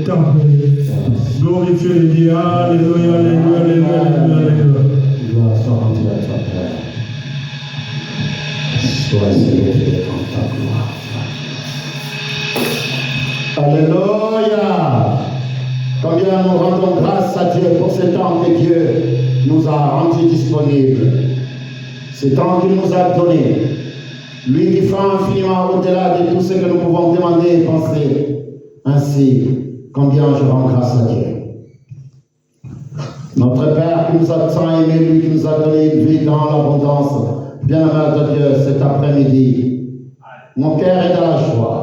est temps. Glorifiez le Dieu. Alléluia, alléluia, alléluia, alléluia. Gloire soit rendue à toi, Père. Sois élevé en ta gloire. Alléluia. Combien nous rendons grâce à Dieu pour ce temps que Dieu nous a rendu disponible. Ce temps qu'il nous a donné. Lui qui fait infiniment au-delà de tout ce que nous pouvons demander et penser. Ainsi, combien je rends grâce à Dieu. Notre Père qui nous a tant aimé, lui qui nous a donné une vie dans l'abondance. Bien-aimé de Dieu, cet après-midi, mon cœur est dans la joie.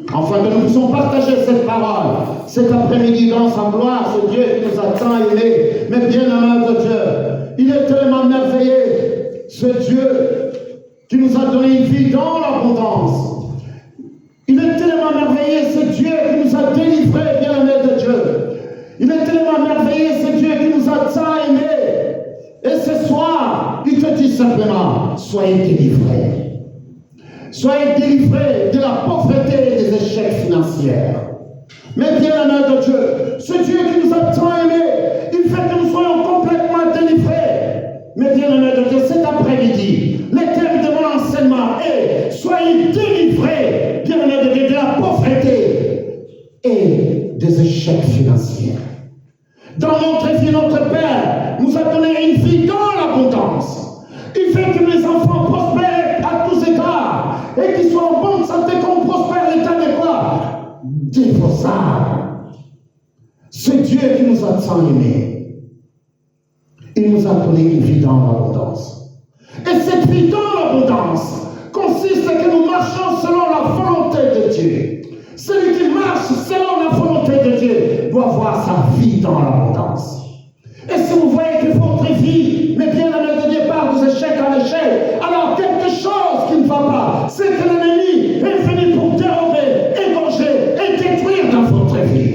Afin que nous puissions partager cette parole, cet après-midi dans sa gloire, ce Dieu qui nous a tant aimé. Mais bien-aimé de Dieu, il est tellement merveilleux, ce Dieu qui nous a donné une vie dans l'abondance. Il est tellement merveilleux, ce Dieu qui nous a délivrés, bien-aimé de Dieu. Il est tellement merveilleux, ce Dieu qui nous a tant aimés. Et ce soir, il te dit simplement, soyez délivrés. Soyez délivrés de la pauvreté et des échecs financiers. Mais bien-aimé de Dieu, ce Dieu qui nous a tant aimés, il fait que nous soyons complètement délivrés. Mais bien-aimé de Dieu, cet après-midi, le thème de mon enseignement est soyez délivrés, bien-aimé de Dieu, de la pauvreté et des échecs financiers. Dans notre vie, notre Père nous a donné une vie dans l'abondance. Il fait que les enfants prospèrent à tous égards et qu'ils soient en bonne santé, qu'on prospère l'état de quoi? Défausable. Ce Dieu qui nous a tant aimés, il nous a donné une vie dans l'abondance. Et cette vie dans l'abondance consiste à que nous marchons selon la volonté de Dieu. Celui qui marche selon la volonté de Dieu doit voir sa vie dans l'abondance. Et si vous voyez que votre vie, mais bien aimé de Dieu, part des échecs en échec, alors quelque chose qui ne va pas, c'est que l'ennemi est venu pour dérober, égorger et détruire dans votre vie.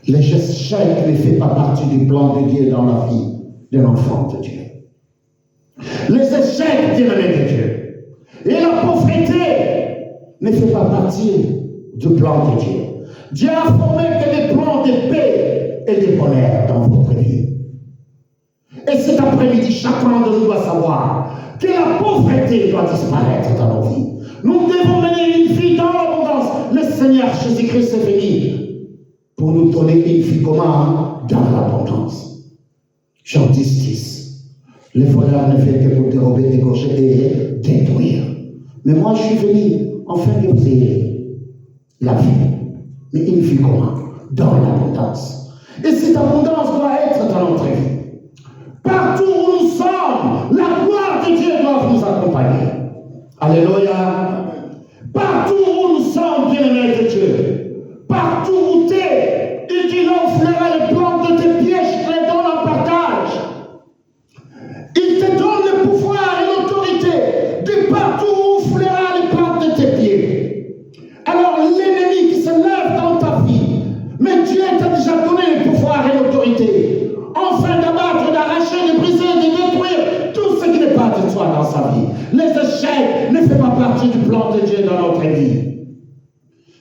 Les échecs ne font pas partie du plan de Dieu dans la vie de l'enfant de Dieu. Les échecs, bien aimé de Dieu, et la pauvreté ne fait pas partie du plan de Dieu. Dieu a formé que des plans de paix et de bonheur dans votre vie. Et cet après-midi, chacun de nous doit savoir que la pauvreté doit disparaître dans nos vies. Nous devons mener une vie dans l'abondance. Le Seigneur Jésus-Christ est venu pour nous donner une vie comment? Dans l'abondance. Jean 10. Le voleur ne fait que pour dérober, dégorger et détruire. Mais moi, je suis venu afin que vous ayez la vie. Mais une vie comment? Dans l'abondance. Et cette abondance doit être dans notre vie. Partout où nous sommes, la gloire de Dieu doit nous accompagner. Alléluia. Partout où nous sommes, bien-aimés de Dieu, partout où tu es, il dit là où fleura les plantes de tes pieds, je te les donne en partage. Il te donne le pouvoir et l'autorité de partout où fleura les plantes de tes pieds. Alors l'ennemi qui se lève dans ta vie, mais Dieu t'a déjà donné le pouvoir et l'autorité, enfin d'abattre, d'arracher, de briser, de détruire tout ce qui n'est pas de toi dans sa vie. Les échecs ne font pas partie du plan de Dieu dans notre vie.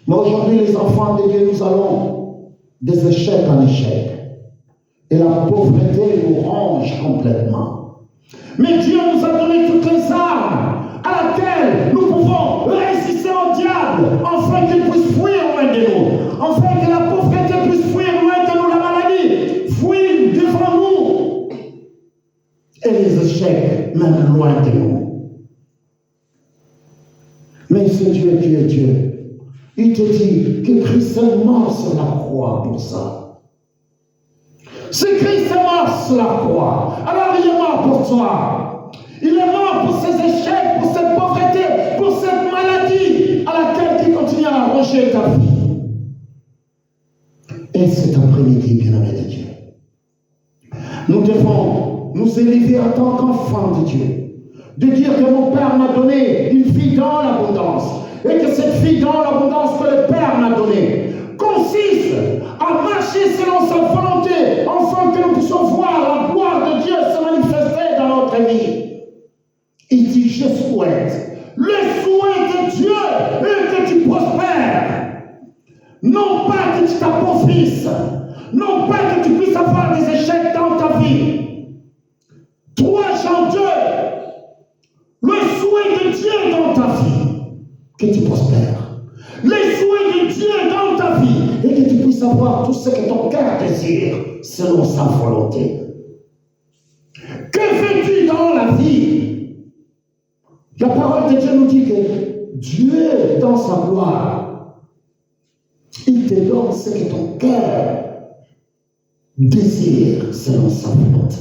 Mais aujourd'hui, les enfants de Dieu, nous allons des échecs en échecs. Et la pauvreté nous ronge complètement. Mais Dieu nous a donné toutes les armes à laquelle nous pouvons résister au diable, afin qu'il puisse fuir loin de nous, afin que la pauvreté puisse fuir loin de nous, la maladie fuir devant nous, et les échecs même loin de nous. Mais ce Dieu qui est Dieu, il te dit que Christ est mort sur la croix pour ça. C'est Christ est mort sur la croix. Alors il est mort pour toi. Il est mort pour ces échecs, pour cette pauvreté, pour cette maladie à laquelle tu continues à arranger ta vie. Et cet après-midi, bien-aimé de Dieu, nous devons nous élever en tant qu'enfants de Dieu, de dire que mon Père m'a donné une vie dans l'abondance, et que cette vie dans l'abondance que le Père m'a donnée consiste à marcher selon sa volonté, afin que nous puissions voir la gloire de Dieu se manifester dans notre vie. Il dit, je souhaite, le souhait de Dieu est que tu prospères. Non pas que tu t'appauvrisses, non pas que tu puisses avoir des échecs dans ta vie. 3 Jean 2, le souhait de Dieu dans ta vie, que tu prospères. Les souhaits de Dieu dans ta vie et que tu puisses avoir tout ce que ton cœur désire selon sa volonté. Que fais-tu dans la vie? La parole de Dieu nous dit que Dieu, dans sa gloire, il te donne ce que ton cœur désire selon sa volonté.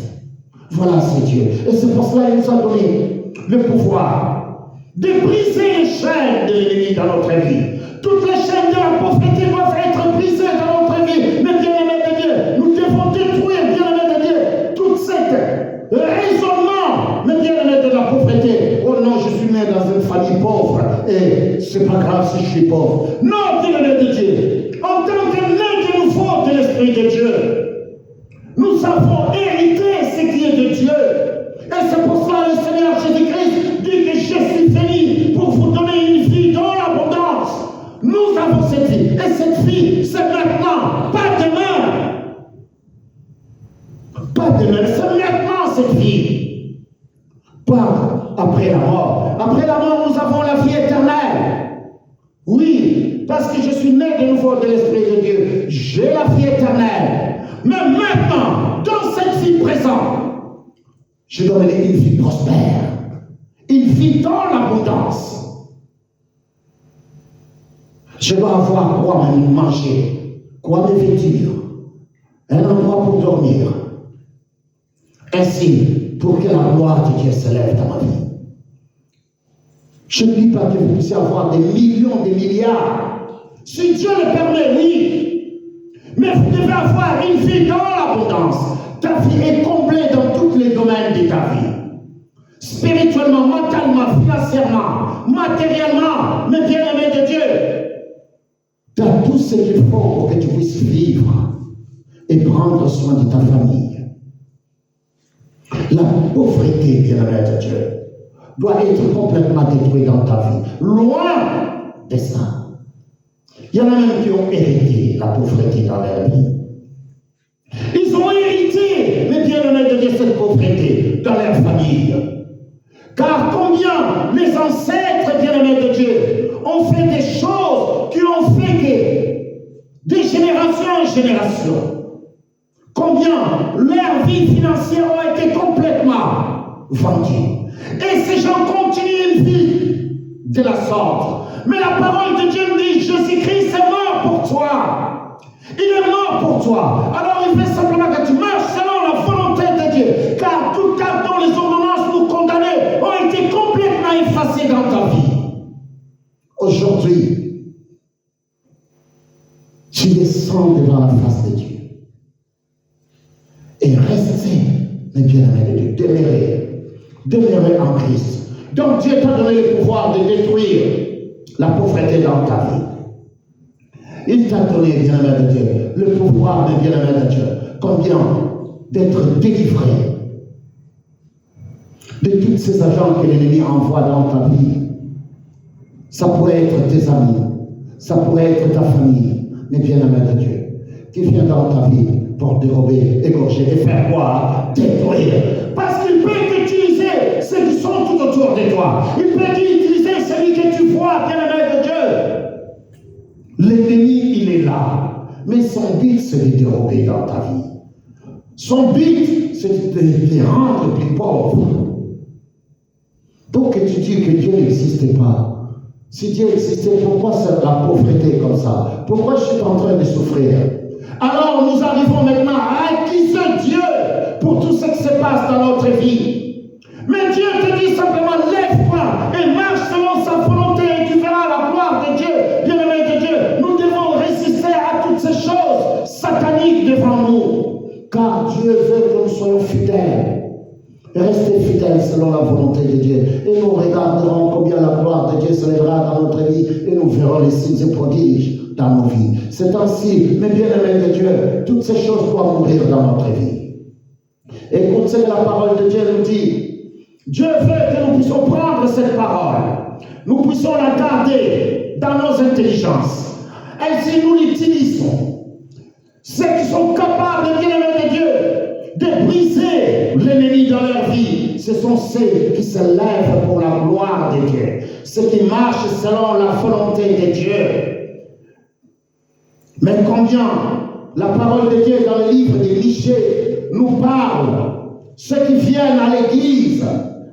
Voilà, c'est Dieu. Et c'est pour cela qu'il nous a donné le pouvoir de briser les chaînes de l'ennemi dans notre vie. Toutes les chaînes de la pauvreté doivent être brisées dans notre vie. Mais bien-aimés de Dieu, nous devons détruire, bien-aimés de Dieu, toute cette raisonnement, mais bien-aimés de la pauvreté. Oh non, je suis né dans une famille pauvre et c'est pas grave si je suis pauvre. Non, bien-aimés de Dieu, en tant que né de nouveau de l'Esprit de Dieu, nous avons hérité ce qui est de Dieu. Et c'est pour cela que le Seigneur Jésus-Christ dit que je suis venu pour vous donner une vie dans l'abondance. Nous avons cette vie. Et cette vie, c'est maintenant, pas demain. Pas demain, c'est maintenant cette vie. Pas après la mort. Après la mort, nous avons la vie éternelle. Oui, parce que je suis né de nouveau de l'Esprit de Dieu. J'ai la vie éternelle. Mais maintenant, dans cette vie présente, je dois mener une vie prospère, une vie dans l'abondance. Je dois avoir quoi me manger, quoi me vêtir, un endroit pour dormir. Ainsi, pour que la gloire de Dieu se lève dans ma vie. Je ne dis pas que vous puissiez avoir des millions, des milliards. Si Dieu le permet, oui. Mais vous devez avoir une vie dans l'abondance. Ta vie est comblée dans tous les domaines de ta vie. Spirituellement, mentalement, financièrement, matériellement, mais bien-aimé de Dieu. Tu as tout ce qu'il faut pour que tu puisses vivre et prendre soin de ta famille. La pauvreté, bien-aimé de Dieu, doit être complètement détruite dans ta vie. Loin de ça. Il y en a même qui ont hérité la pauvreté dans leur vie. Ils ont hérité, mais bien-aimé de Dieu, cette pauvreté dans leur famille. Car combien les ancêtres, bien-aimés de Dieu, ont fait des choses qui ont fait que, de génération en génération, combien leur vie financière a été complètement vendue. Et ces gens continuent une vie de la sorte. Mais la parole de Dieu dit, Jésus-Christ est mort pour toi. Il est mort pour toi. Alors il fait simplement que tu marches selon la volonté de Dieu. Car tout cas dont les ordonnances nous condamnaient ont été complètement effacées dans ta vie. Aujourd'hui, tu descends devant la face de Dieu. Et restez, mes bien-aimés de Dieu, demeurez en Christ. Donc Dieu t'a donné le pouvoir de détruire la pauvreté dans ta vie. Il t'a donné, bien-aimé de Dieu, le pouvoir de bien-aimé de Dieu. Combien d'être délivré de tous ces agents que l'ennemi envoie dans ta vie. Ça pourrait être tes amis, ça pourrait être ta famille, mais bien-aimé de Dieu, qui vient dans ta vie pour dérober, égorger et faire quoi? Détruire. Parce qu'il peut utiliser ceux qui sont tout autour de toi. Il peut utiliser celui que tu vois, bien-aimé de Dieu. L'ennemi, il est là. Mais son but, c'est de dérober dans ta vie. Son but, c'est de te rendre plus pauvre. Pour que tu dises que Dieu n'existe pas. Si Dieu existait, pourquoi c'est la pauvreté comme ça? Pourquoi je suis en train de souffrir? Alors nous arrivons maintenant à accuser Dieu pour tout ce qui se passe dans notre vie. Mais Dieu te dit simplement, lève-toi et marche selon sa volonté et tu verras la gloire de Dieu. Bien-aimé de Dieu, nous devons résister à toutes ces choses sataniques devant nous. Car Dieu veut que nous soyons fidèles. Restez fidèles selon la volonté de Dieu. Et nous regarderons combien la gloire de Dieu se lèvera dans notre vie et nous verrons les signes et prodiges dans nos vies. C'est ainsi, mes bien-aimés de Dieu, toutes ces choses doivent mourir dans notre vie. Écoutez ce que la parole de Dieu nous dit. Dieu veut que nous puissions prendre cette parole. Nous puissions la garder dans nos intelligences. elle dit nous l'utilisons. Ceux qui sont capables de bien aimer de Dieu, de briser l'ennemi dans leur vie, ce sont ceux qui se lèvent pour la gloire de Dieu, ceux qui marchent selon la volonté de Dieu. Mais combien la parole de Dieu dans le livre de Michée nous parle, ceux qui viennent à l'église,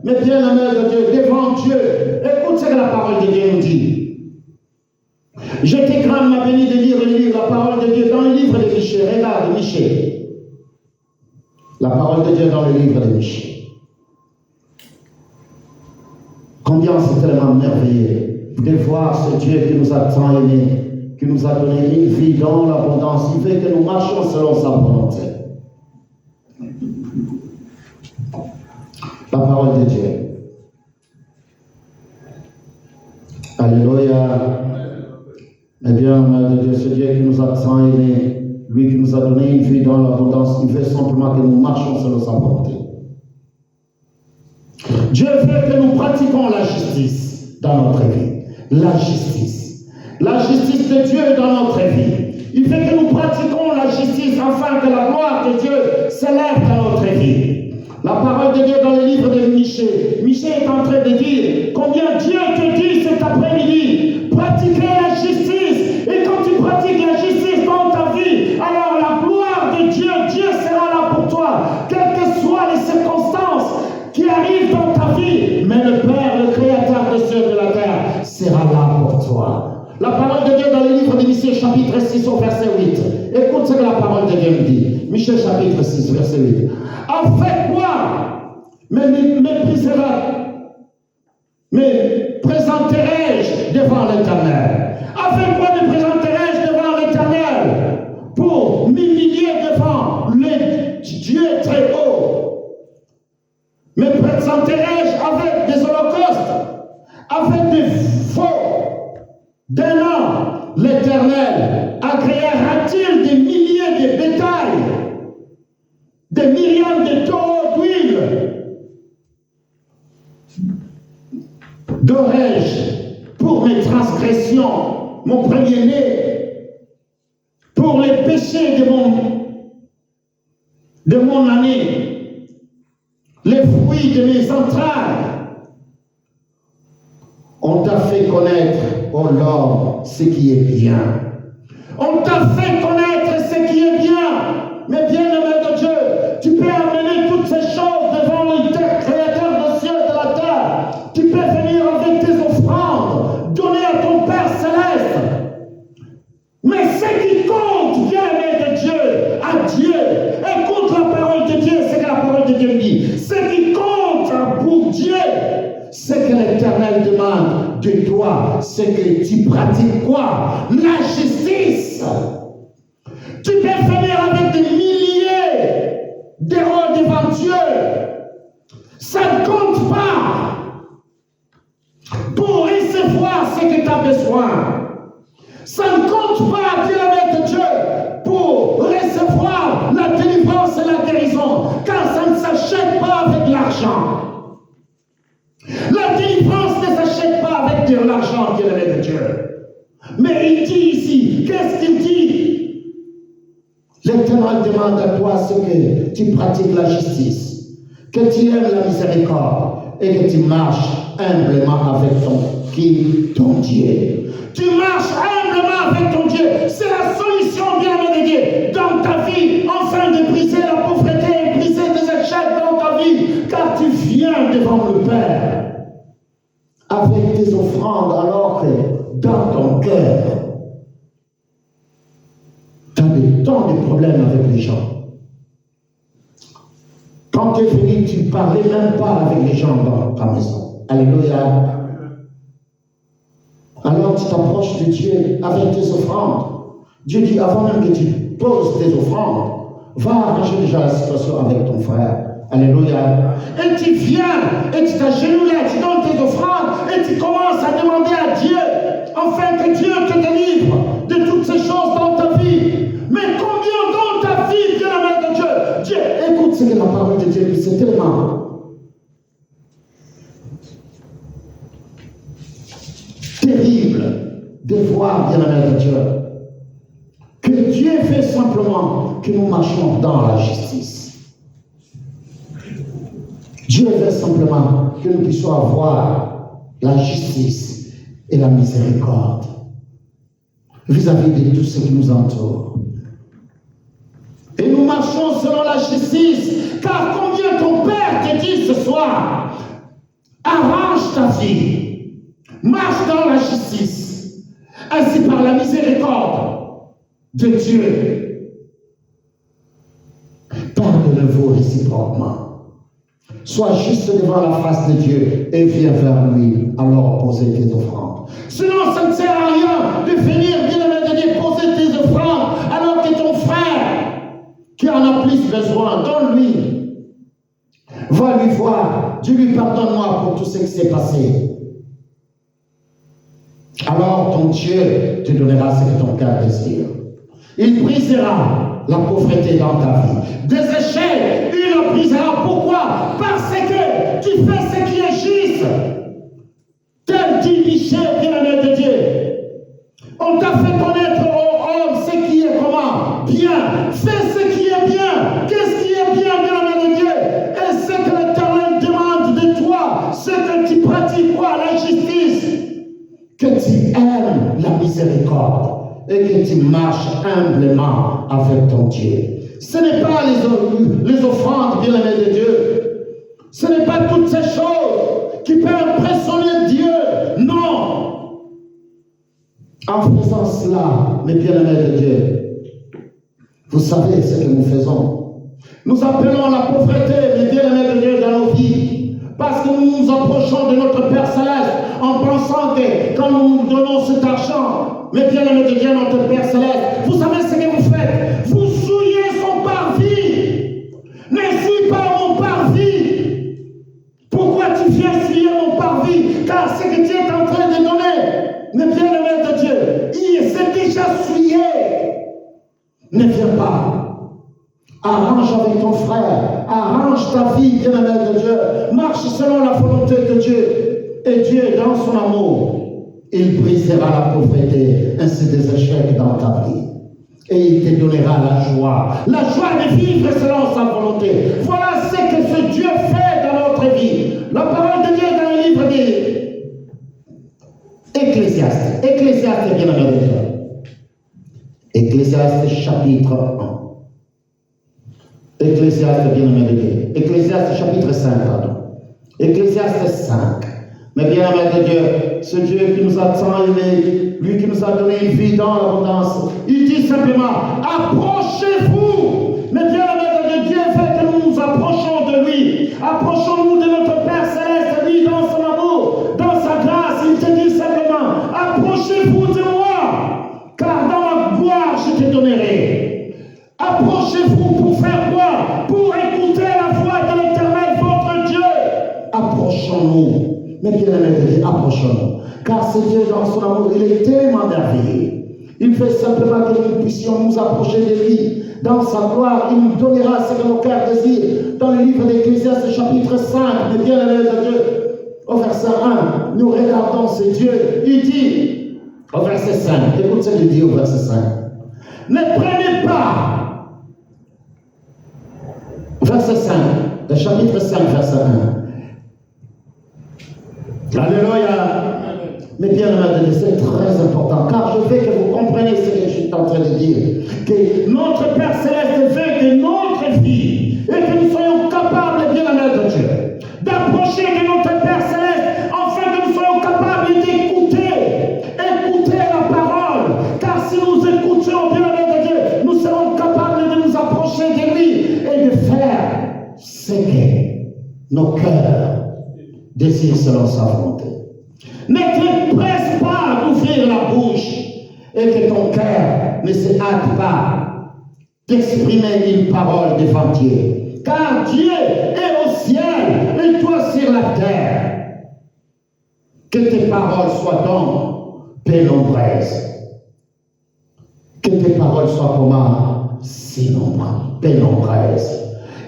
mais bien aimés de Dieu, devant Dieu, écoute ce que la parole de Dieu nous dit. Je te grande ma bénie de lire la parole de Dieu dans le livre de Michée. Regarde Michée. La parole de Dieu dans le livre de Michée. Combien c'est tellement merveilleux de voir ce Dieu qui nous a tant aimés, qui nous a donné une vie dans l'abondance. Il veut que nous marchions selon sa volonté. La parole de Dieu. Alléluia. Eh bien, Dieu, ce Dieu qui nous a tant aimés, lui qui nous a donné une vie dans l'abondance, il veut simplement que nous marchions selon sa volonté. Dieu veut que nous pratiquions la justice dans notre vie. La justice. La justice de Dieu dans notre vie. Il veut que nous pratiquions la justice afin que la gloire de Dieu s'élève dans notre vie. La parole de Dieu dans le livre de Michée. Michée est en train de dire combien Dieu te dit cet après-midi, pratiquez la justice. Et quand tu pratiques la justice dans ta vie, alors la gloire de Dieu, Dieu sera là pour toi, quelles que soient les circonstances qui arrivent dans ta vie. Mais le Père, le Créateur des cieux et de la terre, sera là pour toi. La parole de Dieu dans le livre de Michée, chapitre 6, au verset 8. Écoute ce que la parole de Dieu me dit. Michée, chapitre 6, verset 8. Avec quoi me présenterai-je devant l'Éternel? Avec quoi me présenterai-je devant l'Éternel? Pour m'humilier devant le Dieu très haut. Me présenterai-je avec des holocaustes, avec des faux d'un an? L'Éternel agréera-t-il des milliers de bétail, des myriades de taureaux d'huile? D'aurais-je pour mes transgressions mon premier-né, pour les péchés de mon année, les fruits de mes entrailles? On t'a fait connaître, ô l'homme, ce qui est bien. On t'a fait connaître ce qui est bien. Mais bien aimé de Dieu, tu peux amener toutes ces choses devant le Créateur des cieux et de la terre. Tu peux venir avec tes offrandes, donner à ton Père céleste. Mais ce qui compte, bien aimé de Dieu, à Dieu, écoute la parole de Dieu, c'est que la parole de Dieu dit. Ce qui compte pour Dieu, c'est que l'Éternel demande de toi, c'est que tu pratiques quoi? La justice. Tu peux venir avec des milliers d'euros devant Dieu. Ça ne compte pas pour recevoir ce que tu as besoin. Ça ne compte pas, bien aimé de Dieu, pour recevoir la délivrance et la guérison, car ça ne s'achète pas avec l'argent. La délivrance ne s'achète pas avec de l'argent, bien aimé de Dieu. Mais il dit ici, qu'est-ce qu'il dit? L'Éternel demande à toi ce que tu pratiques la justice, que tu aimes la miséricorde et que tu marches humblement avec ton Dieu. Tu marches humblement avec ton Dieu. C'est la solution, bien-aimé de Dieu, dans ta vie, afin de briser la pauvreté et briser tes échecs dans ta vie, car tu viens devant le Père avec tes offrandes, alors que dans ton cœur, tu as tant de problèmes avec les gens. Quand tu es venu, tu ne parlais même pas avec les gens dans ta maison. Alléluia. Alors tu t'approches de Dieu avec tes offrandes. Dieu dit, avant même que tu poses tes offrandes, va arranger déjà la situation avec ton frère. Alléluia. Et tu viens, et tu t'agenouilles là, tu donnes tes offrandes, et tu commences à demander à Dieu, afin que Dieu te délivre de toutes ces choses dans ta vie. Mais combien dans ta vie, bien-aimé de Dieu? Dieu, écoute ce que la parole de Dieu dit, c'est tellement terrible de voir, bien-aimé de Dieu, Dieu veut simplement que nous marchions dans la justice. Dieu veut simplement que nous puissions avoir la justice et la miséricorde vis-à-vis de tout ce qui nous entoure. Et nous marchons selon la justice, car combien ton Père te dit ce soir, arrange ta vie, marche dans la justice, ainsi par la miséricorde de Dieu. Pardonne-vous réciproquement. Sois juste devant la face de Dieu et viens vers lui, alors poser tes offrandes. Sinon, ça ne sert à rien de venir bien de déposer tes offrandes alors que ton frère, qui en a plus besoin, donne-lui. Va lui voir, dis-lui pardonne-moi pour tout ce qui s'est passé. Alors ton Dieu te donnera ce que ton cœur désire. Il brisera la pauvreté dans ta vie. Des échecs, il le brisera. Pourquoi? Parce que tu fais ce qui est juste. Tel dit Michel, bien-aimé de Dieu. On t'a fait connaître aux hommes ce qui est comment? Bien. Fais ce qui est bien. Qu'est-ce qui est bien, bien-aimé de Dieu? Et ce que l'Éternel demande de toi, ce que tu pratiques quoi? La justice. Que tu aimes la miséricorde et que tu marches humblement avec ton Dieu. Ce n'est pas les offrandes, bien-aimés de Dieu. Ce n'est pas toutes ces choses qui peuvent impressionner Dieu. Non. En faisant cela, mes bien-aimés de Dieu, vous savez ce que nous faisons. Nous appelons la pauvreté, mes bien-aimés de Dieu, dans nos vies. Parce que nous nous approchons de notre Père Céleste en pensant que quand nous nous donnons cet argent, mais bien-aimé de Dieu, notre Père Céleste, vous savez ce que vous faites? Vous souillez son parvis. Ne souille pas mon parvis. Pourquoi tu viens souiller mon parvis? Car ce que tu es en train de donner, mais bien-aimé de Dieu, il s'est déjà souillé. Ne viens pas. Arrange avec ton frère, arrange ta vie, bien-aimé de Dieu, marche selon la volonté de Dieu. Et Dieu, dans son amour, il brisera la pauvreté, ainsi des échecs dans ta vie. Et il te donnera la joie de vivre selon sa volonté. Voilà ce que ce Dieu fait dans notre vie. La parole de Dieu dans le livre d'Ecclésiaste. Ecclésiaste, bien-aimé de Dieu. Ecclésiaste chapitre 1. Ecclésiaste, bien-aimé de Dieu. Ecclésiaste chapitre 5, pardon. Ecclésiaste 5. Mais bien-aimé de Dieu, ce Dieu qui nous a tant aimés, lui qui nous a donné une vie dans l'abondance, il dit simplement, approchez-vous. Mais bien-aimé de Dieu fait que nous nous approchons de lui. Approchons-nous de notre Père Céleste, lui dans son amour, dans sa grâce. Il te dit simplement, approchez-vous de moi, car dans ma gloire je te donnerai. Approchez-vous pour faire quoi? Pour écouter la voix de l'Éternel, votre Dieu. Approchons-nous. Mais bien aimé, approchons-nous. Car c'est Dieu dans son amour, il est tellement merveilleux. Il fait simplement que nous puissions nous approcher de lui. Dans sa gloire, il nous donnera ce que nos cœurs désirent. Dans le livre d'Ecclésiaste, chapitre 5, mais bien aimé de Dieu, au verset 1, nous regardons ce Dieu. Il dit, au verset 5, écoute ce qu'il dit au verset 5. Ne prenez pas. Verset 5, le chapitre 5, verset 1. Alléluia. Mais bien aimé, c'est très important, car je veux que vous compreniez ce que je suis en train de dire. Que notre Père Céleste veut que notre vie, et que nous soyons capables, bien aimé de Dieu, d'approcher de notre Père Céleste, afin que nous soyons capables d'écouter la parole. Car si nous écoutions, bien aimé de Dieu, nous serons capables de nous approcher de lui et de faire ce que nos cœurs désirent selon sa volonté. Ne te presse pas d'ouvrir la bouche et que ton cœur ne se hâte pas d'exprimer une parole devant Dieu. Car Dieu est au ciel et toi sur la terre. Que tes paroles soient donc pénombreuses. Que tes paroles soient comment? Si nombreuses, pénombreuses.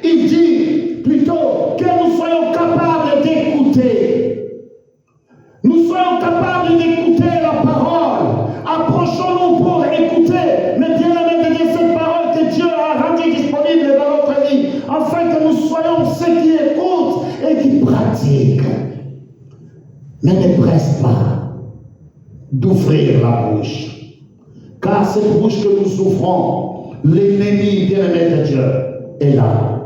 Il dit plutôt que nous soyons capables d'écouter. Nous soyons capables d'écouter la parole. Approchons-nous pour écouter. Mais bien aimé de Dieu, Mais ne presse pas d'ouvrir la bouche. Car cette bouche que nous ouvrons, l'ennemi bien-aimé de Dieu est là.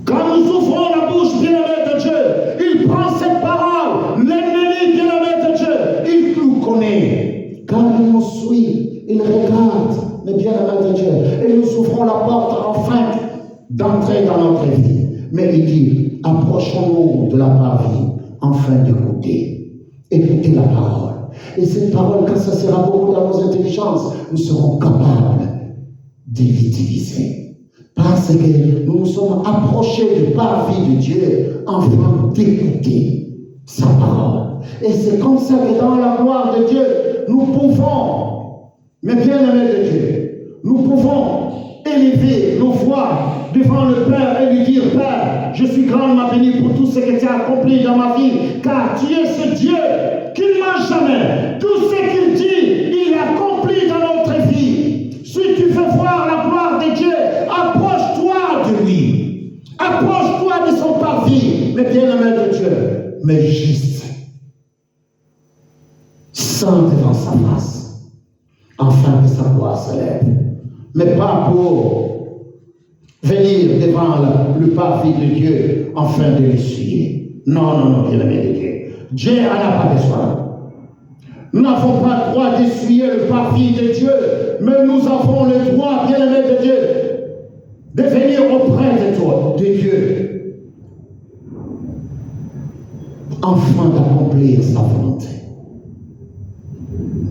Quand nous ouvrons la bouche bien-aimé de Dieu, il prend cette parole, l'ennemi bien-aimé de Dieu, il nous connaît. Car il nous suit, il regarde le bien-aimé de Dieu. Et nous ouvrons la porte enfin d'entrer dans notre vie. Mais il dit, approchons-nous de la parole afin d'écouter. Écoutez la parole. Et cette parole, quand ça sera beaucoup dans nos intelligences, nous serons capables de l'utiliser. Parce que nous nous sommes approchés du parvis de Dieu afin d'écouter sa parole. Et c'est comme ça que dans la gloire de Dieu, nous pouvons, mes bien-aimés de Dieu, nous pouvons élever nos voix devant le Père et lui dire, Père, je suis grandement béni pour tout ce que tu as accompli dans ma vie, car tu es ce Dieu qui ne ment jamais. Tout ce qu'il dit, il accomplit dans notre vie. Si tu veux voir la gloire de Dieu, approche-toi de lui. Approche-toi de son parvis, mais bien-aimé de Dieu, mais juste. Sans devant sa face, afin que sa gloire se lève. Mais pas pour venir devant le parvis de Dieu afin de l'essuyer. Non, non, non, bien-aimé de Dieu. Dieu n'en a pas besoin. Nous n'avons pas le droit d'essuyer le parvis de Dieu, mais nous avons le droit, bien-aimé de Dieu, de venir auprès de toi, de Dieu, afin d'accomplir sa volonté.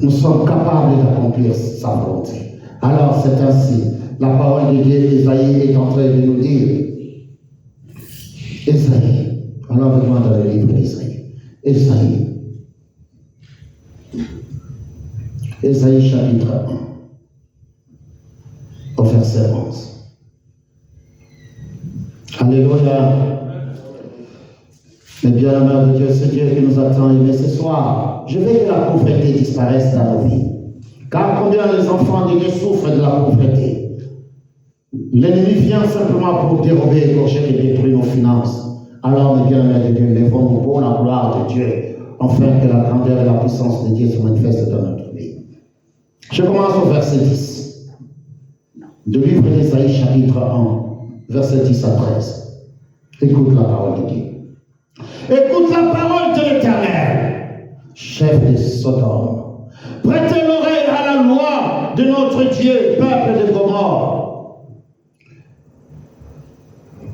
Nous sommes capables d'accomplir sa volonté. Alors c'est ainsi, la parole de Dieu, Isaïe est en train de nous dire, Isaïe, alors venons dans le livre d'Isaïe, Isaïe chapitre 1, au verset 11. Alléluia. Mais bien l'amour de Dieu, c'est Dieu qui nous attend. Mais ce soir, je veux que la pauvreté disparaisse dans nos vies. Car combien les enfants de Dieu souffrent de la pauvreté. L'ennemi vient simplement pour dérober, égorger et détruire nos finances. Alors, mes bien-aimés de Dieu, lèvons-nous pour la gloire de Dieu, afin que la grandeur et la puissance de Dieu se manifestent dans notre vie. Je commence au verset 10. Du livre d'Isaïe, chapitre 1, verset 10 à 13. Écoute la parole de Dieu. Écoute la parole de l'Éternel, chef de Sodome. Prêtez l'oreille à la loi de notre Dieu, peuple de Gomorrhe.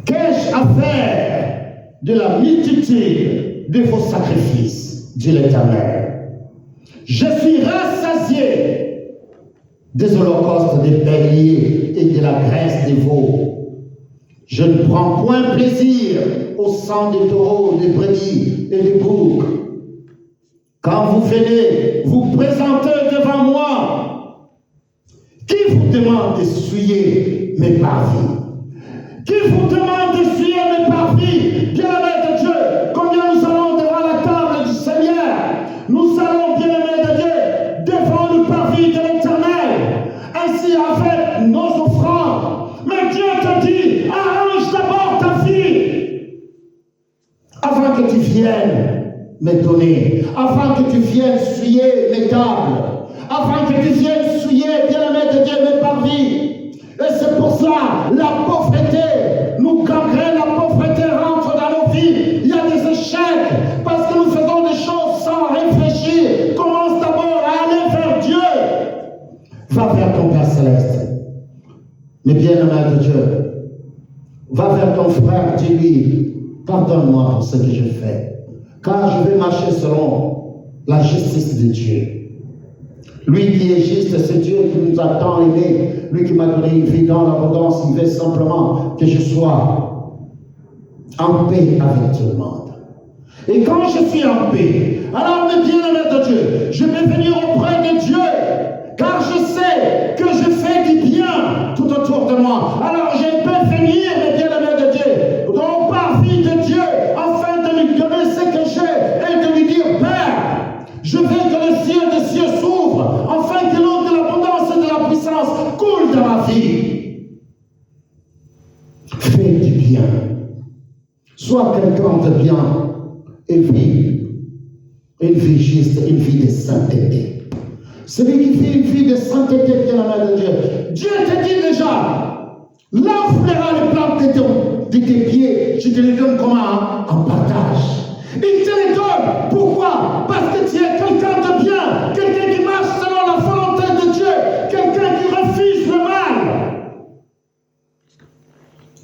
Qu'ai-je à faire de la multitude de vos sacrifices, dit l'Éternel? Je suis rassasié des holocaustes des béliers et de la graisse des veaux. Je ne prends point plaisir au sang des taureaux, des brebis et des boucs. Quand vous venez vous présenter devant moi, qui vous demande d'essuyer mes parvis? Qui vous demande d'essuyer mes parvis? Bien-aimé de Dieu, combien nous allons devant la table du Seigneur? Nous allons, bien-aimé de Dieu, devant le parvis de l'Éternel, ainsi avec nos offrandes. Mais Dieu te dit, arrange d'abord ta vie, avant que tu viennes me donner, afin que tu viennes souiller mes tables, afin que tu viennes souiller, bien-aimé de Dieu, mes parvis. Et c'est pour cela, la pauvreté nous gangrène, la pauvreté rentre dans nos vies. Il y a des échecs, parce que nous faisons des choses sans réfléchir. Commence d'abord à aller vers Dieu. Va vers ton Père Céleste. Mais bien-aimé de Dieu, va vers ton frère, dis-lui, pardonne-moi pour ce que je fais. Car je vais marcher selon la justice de Dieu. Lui qui est juste, c'est Dieu qui nous a tant aimés. Lui qui m'a donné une vie dans l'abondance. Il veut simplement que je sois en paix avec tout le monde. Et quand je suis en paix, alors mes bien-aimés de Dieu, je vais venir auprès de Dieu. Car je sais que je fais du bien tout autour de moi. Alors je peux venir, mes bien-aimés de Dieu, au parvis de Dieu, afin de lui donner ce que j'ai et de lui dire, Père, je veux que le ciel des cieux s'ouvre, afin que l'eau de l'abondance et de la puissance coule dans ma vie. Fais du bien. Sois quelqu'un de bien il vit une vie juste, une vie de sainteté. Celui qui vit une vie de sainteté, bien la main de Dieu. Dieu te dit déjà, là où fera les plantes de tes pieds, je te les donne comme en partage. Il te les donne. Pourquoi? Parce que tu es quelqu'un de bien, quelqu'un qui marche selon la volonté de Dieu, quelqu'un qui refuse le mal.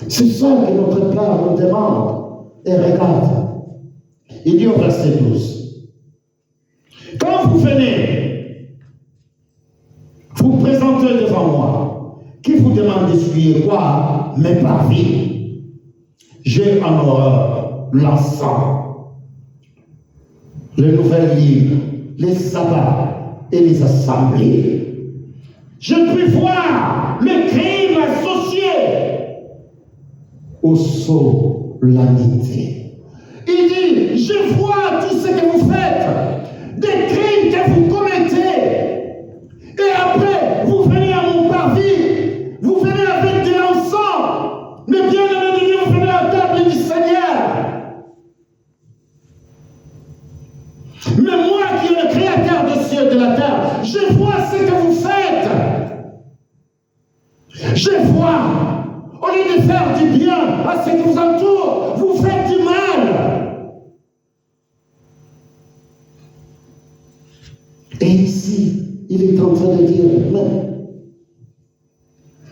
C'est ça que notre Père nous demande. Et regarde, il dit au verset 12, quand vous venez, vous présentez devant moi, qui vous demande d'essuyer quoi? Mes parvis. J'ai en horreur l'encens, les nouvelles livres, les sabbats et les assemblées. Je puis voir le crime associé au solennité. Il dit, je vois tout ce que vous faites, des crimes que vous commettez. Et après, vous venez à mon parvis, vous venez avec de l'encens. Mais bien aimé de Dieu, vous venez à la table du Seigneur. Mais moi qui est le créateur des cieux et de la terre, je vois ce que vous faites. Je vois, au lieu de faire du bien à ce qui vous entoure, vous faites du mal. Et ici, il est en train de dire, mais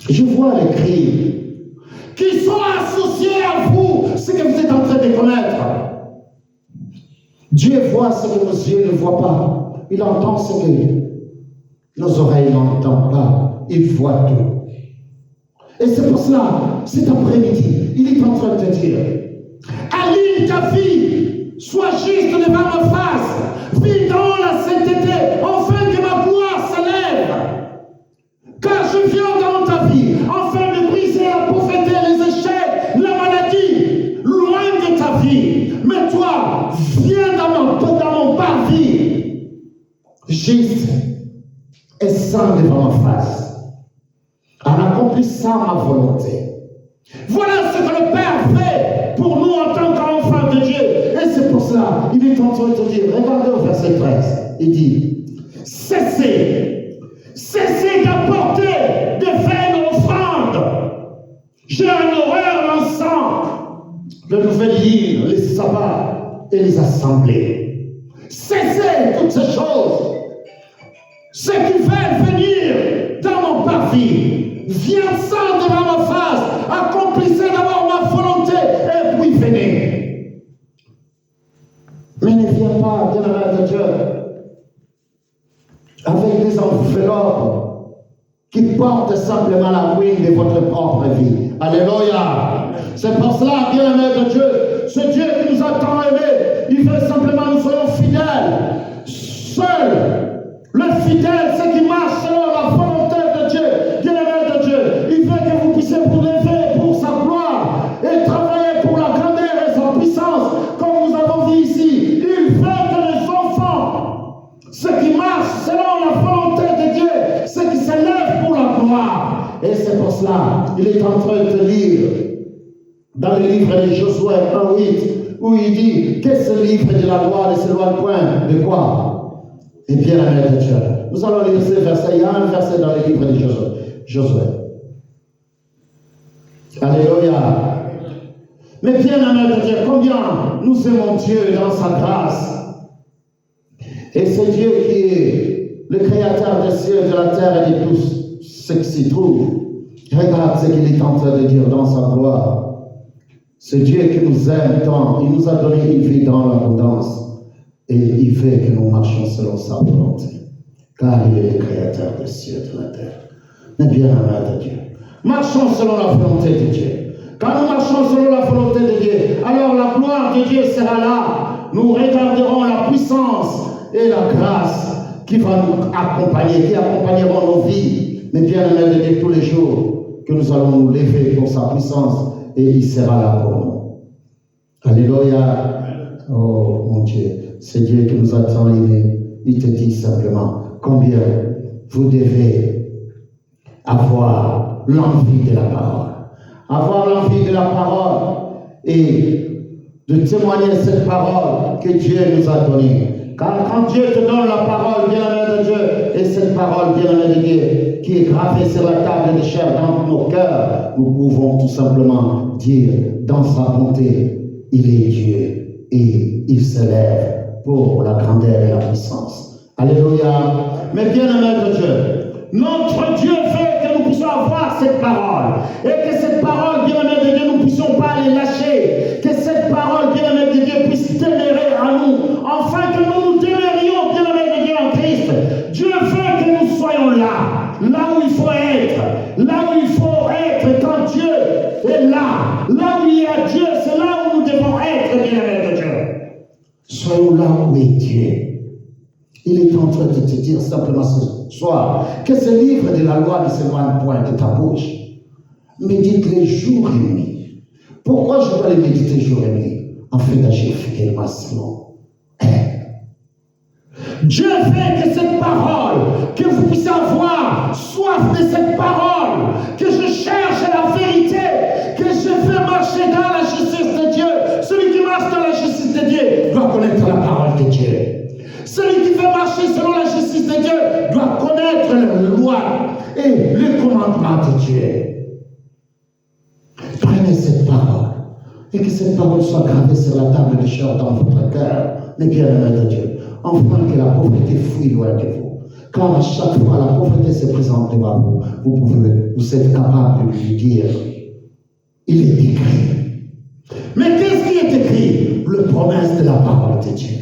je vois les crimes qui sont associés à vous, ce que vous êtes en train de commettre. Dieu voit ce que nos yeux ne voient pas. Il entend ce que nos oreilles n'entendent pas. Il voit tout. Et c'est pour cela, cet après-midi, il est en train de te dire, aligne ta vie, sois juste devant ma face, vis dans la sainteté, afin que ma gloire s'élève. Car je viens dans ta vie, afin de briser la pauvreté, les échecs, la maladie, loin de ta vie. Mais toi, viens dans mon parvis, juste et saint devant ma face, en accomplissant ma volonté. Voilà ce que le Père fait pour nous en tant qu'enfants de Dieu. Et c'est pour cela, il est en train de te dire, regardez au verset 13, il dit, cessez d'apporter de vaines offrandes. J'ai en horreur l'encens, le nouvel livre, les sabbats et les assemblées. Cessez toutes ces choses. Ceux qui veulent venir dans mon parvis, viens sans devant ma face, accomplissez d'abord ma volonté, et puis venez. Mais ne viens pas, bien-aimé de Dieu, avec des enveloppes qui portent simplement la ruine de votre propre vie. Alléluia. C'est pour cela, bien-aimé de Dieu, ce Dieu qui nous a tant aimés, il veut simplement que nous soyons fidèles. Seul le fidèle, c'est qui marche selon la volonté de Dieu, bien-aimé de Dieu. Il veut que vous puissiez vous lever pour sa gloire et travailler pour la grandeur et sa puissance, comme nous avons vu ici. Il veut que les enfants, ceux qui marchent selon la volonté de Dieu, ceux qui s'élèvent pour la gloire. Et c'est pour cela, il est en train de lire dans le livre de Josué 1:8, où il dit que ce livre de la loi ne s'éloigne point de quoi? Et bien, la mère de Dieu. Nous allons lire ce verset. Il y a un verset dans le livre de Josué. Alléluia. Mais bien, la mère de Dieu, combien nous aimons Dieu dans sa grâce. Et c'est Dieu qui est le créateur des cieux, de la terre et de tout ce qui s'y trouve. Regarde ce qu'il est en train de dire dans sa gloire. C'est Dieu qui nous aime tant. Il nous a donné une vie dans l'abondance. Et il veut que nous marchions selon sa volonté. Car il est le créateur des cieux et de la terre. Mais bien aimé de Dieu. Marchons selon la volonté de Dieu. Quand nous marchons selon la volonté de Dieu, alors la gloire de Dieu sera là. Nous regarderons la puissance et la grâce qui va nous accompagner, qui accompagneront nos vies. Mais bien aimé de Dieu, tous les jours que nous allons nous lever pour sa puissance et il sera là pour nous. Alléluia. Oh mon Dieu. C'est Dieu qui nous a tant aimés. Il te dit simplement combien vous devez avoir l'envie de la parole. Avoir l'envie de la parole et de témoigner cette parole que Dieu nous a donnée. Car quand Dieu te donne la parole, bien-aimé de Dieu, et cette parole, bien-aimé de Dieu, qui est gravée sur la table de chair dans nos cœurs, nous pouvons tout simplement dire, dans sa bonté, il est Dieu et il s'élève pour la grandeur et la puissance. Alléluia. Mais bien-aimé de Dieu, notre Dieu veut que nous puissions avoir cette parole. Et que cette parole, bien-aimé de Dieu, nous ne puissions pas les lâcher. Que cette parole, bien-aimé de Dieu, puisse demeurer en nous. Enfin que nous nous demeurions, bien-aimé de Dieu, en Christ. Dieu veut que nous soyons là. Là où il faut être. Là où il faut être quand Dieu est là. Là où il y a Dieu, c'est là où nous devons être, bien-aimé de Dieu. Soyons là où est Dieu. Il est en train de te dire simplement ce soir que ce livre de la loi ne s'éloigne point de ta bouche. Médite-les jour et nuit. Pourquoi je dois les méditer jour et nuit? Afin d'agir fidèlement selon. Dieu fait que cette parole, que vous puissiez avoir soif de cette parole, que je cherche la vérité, que je veux marcher dans la justice de Dieu. Celui qui marche dans la justice de Dieu doit connaître la parole de Dieu. Celui qui veut marcher selon la justice de Dieu doit connaître la loi et le commandement de Dieu. Prenez cette parole et que cette parole soit gravée sur la table de chair dans votre cœur, mes bien-aimés de Dieu, afin que la pauvreté fuit loin de vous. Car à chaque fois la pauvreté se présente devant vous, vous êtes capable de lui dire, il est écrit. Mais qu'est-ce qui est écrit? Le promesse de la parole de Dieu.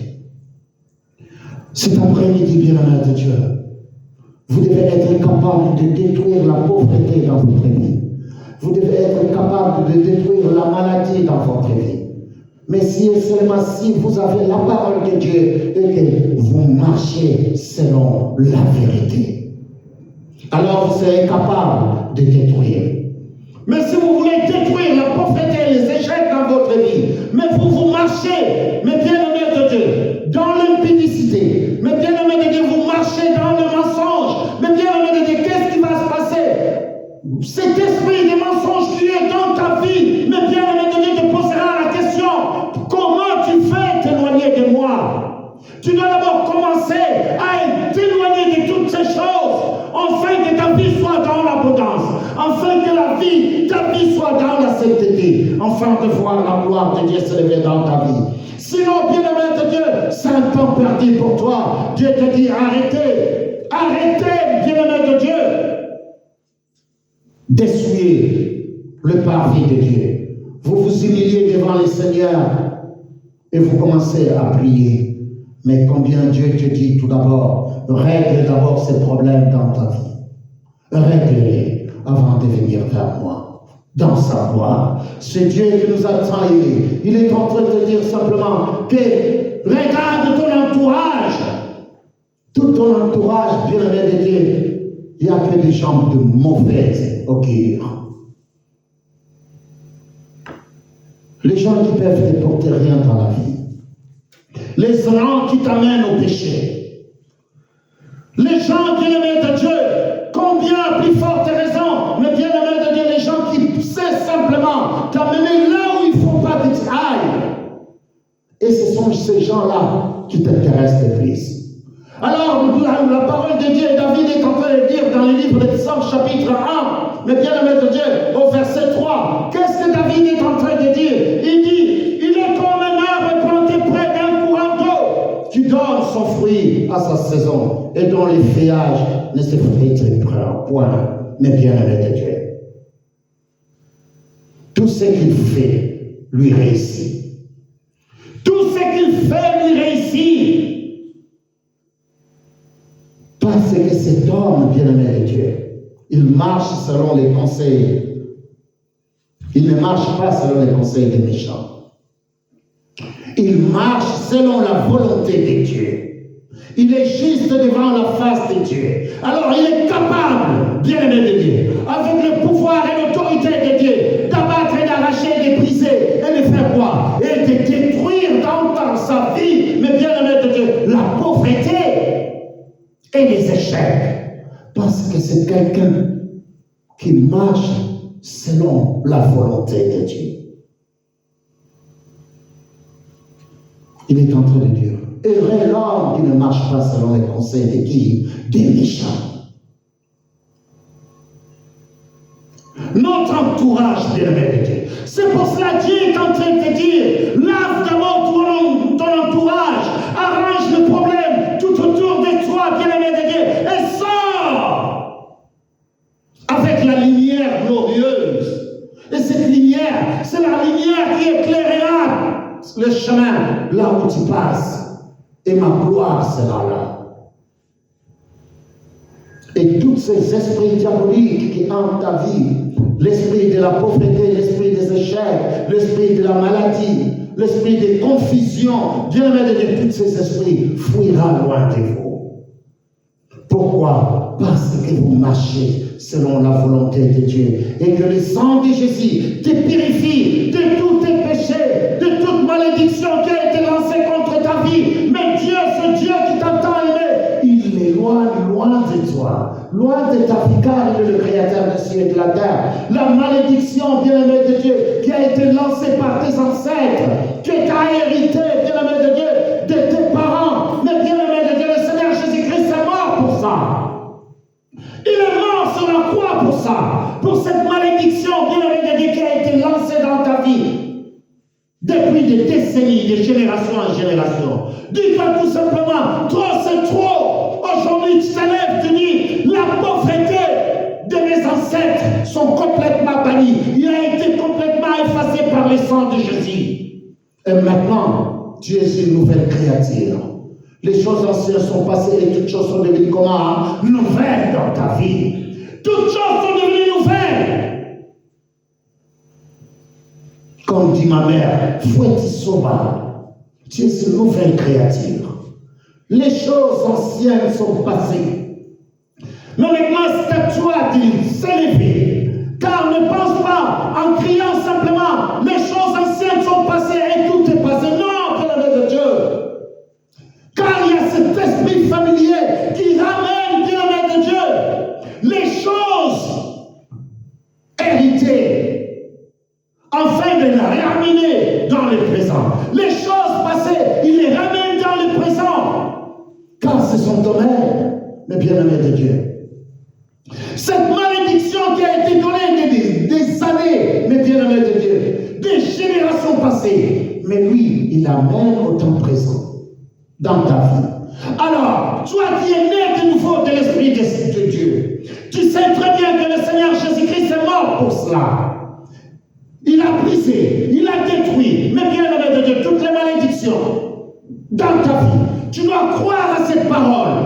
Cet après-midi, bien-aimé de Dieu, vous devez être capable de détruire la pauvreté dans votre vie. Vous devez être capable de détruire la maladie dans votre vie. Mais si et seulement si vous avez la parole de Dieu et que vous marchez selon la vérité, alors vous serez capable de détruire. Mais si vous voulez détruire la pauvreté et les échecs dans votre vie, mais vous marchez, mais bien-aimé de Dieu, dans l'impudicité, mais bien-aimé de Dieu, vous marchez dans le mensonge, mais bien-aimé de Dieu, qu'est-ce qui va se passer? Cet esprit de mensonge qui est dans ta vie, mais bien-aimé de Dieu, te posera la question, comment tu fais t'éloigner de moi? Tu dois d'abord commencer à t'éloigner de toutes ces choses, afin que ta vie soit dans l'abondance, afin que ta vie soit dans la sainteté, afin de voir la gloire de Dieu se lever dans ta vie. Sinon, bien-aimé de Dieu, c'est un temps perdu pour toi. Dieu te dit, arrêtez, arrêtez, bien-aimé de Dieu, d'essuyer le parvis de Dieu. Vous vous humiliez devant le Seigneur et vous commencez à prier. Mais combien Dieu te dit tout d'abord, règle d'abord ces problèmes dans ta vie. Règle-les avant de venir vers moi, dans sa gloire. C'est Dieu qui nous a tant aimés. Il est en train de te dire simplement que regarde ton entourage. Tout ton entourage, bien-aimé de Dieu, il n'y a que des gens de mauvaise augure. Les gens qui peuvent ne porter rien dans la vie. Les gens qui t'amènent au péché. Les gens, bien-aimés de Dieu, combien à plus forte raison, mais bien-aimés de Dieu, les gens qui savent simplement t'amener là où il ne faut pas que tu ailles. Et ce sont ces gens-là qui t'intéressent le plus. Alors, la parole de Dieu, David est en train de dire dans le livre de Psaume chapitre 1, mais bien-aimé de Dieu, au verset 3, qu'est-ce que David est en train de dire? Il dit, il est comme un arbre planté près d'un courant d'eau qui donne son fruit à sa saison et dont les feuillages ne se flétrent point, mais bien-aimé de Dieu. Tout ce qu'il fait lui réussit. Tout ce qu'il fait lui réussit. Parce que cet homme, bien-aimé de Dieu, il marche selon les conseils. Il ne marche pas selon les conseils des méchants. Il marche selon la volonté de Dieu. Il est juste devant la face de Dieu. Alors il est capable, bien-aimé de Dieu, avec le pouvoir et l'autorité de Dieu, d'abattre et d'arracher, de briser et de faire quoi? Et de détruire dans sa vie, mais bien-aimé de Dieu, la pauvreté et les échecs. Parce que c'est quelqu'un qui marche selon la volonté de Dieu. Il est en train de dire, heureux l'homme qui ne marche pas selon les conseils de qui? Des méchants. Notre entourage, bien-aimé de Dieu. C'est pour cela que Dieu est en train de dire, lave d'abord ton entourage, arrange le problème tout autour de toi, bien-aimé de Dieu, et sors avec la lumière glorieuse. Et cette lumière, c'est la lumière qui éclairera le chemin là où tu passes. Et ma gloire sera là. Et tous ces esprits diaboliques qui hantent ta vie, l'esprit de la pauvreté, l'esprit des échecs, l'esprit de la maladie, l'esprit de confusion, bien-aimé de Dieu, tous ces esprits fuira loin de vous. Pourquoi? Parce que vous marchez selon la volonté de Dieu et que le sang de Jésus te purifie de tous tes péchés, de toute malédiction qui a été lancée contre ta vie. Mais Dieu, ce Dieu qui t'a tant aimé, il l'éloigne loin de toi, loin de ta vie, car il est le créateur des cieux et de la terre. La malédiction, bien-aimé de Dieu, qui a été lancée par tes ancêtres, que tu as hérité, bien-aimé de Dieu, de tes parents, mais bien-aimé de Dieu, le Seigneur Jésus-Christ est mort pour ça. Il est mort sur la croix pour ça, pour cette malédiction, bien-aimé de Dieu, qui a été lancée dans ta vie depuis des décennies, de génération en génération. Dis-toi tout simplement, trop c'est trop. Aujourd'hui, tu t'élèves, tu dis, la pauvreté de mes ancêtres sont complètement bannies. Il a été complètement effacé par le sang de Jésus. Et maintenant, tu es une nouvelle créature. Les choses anciennes sont passées et toutes choses sont devenues comment? Nouvelles dans ta vie. Toutes choses sont devenues nouvelles. Comme dit ma mère, Fouetti Soba, tu es une nouvelle créature. Les choses anciennes sont passées. Mais maintenant, c'est à toi de s'élever. Car ne pense pas en criant simplement, les choses anciennes sont passées et tout est passé. Non, bien-aimé de Dieu. Car il y a cet esprit familier qui ramène, bien-aimé de Dieu, les choses héritées, afin de les ramener dans le présent. Les choses passées, il les ramène dans le présent, car c'est son domaine, mais bien-aimé de Dieu. Cette malédiction qui a été donnée des années, mais bien-aimé de Dieu, des générations passées, mais lui, il amène au temps présent. Dans ta vie. Alors, toi qui es né de nouveau de l'Esprit de Dieu, tu sais très bien que le Seigneur Jésus-Christ est mort pour cela. Il a brisé, il a détruit, mais bien aimé de Dieu, toutes les malédictions dans ta vie. Tu dois croire à cette parole,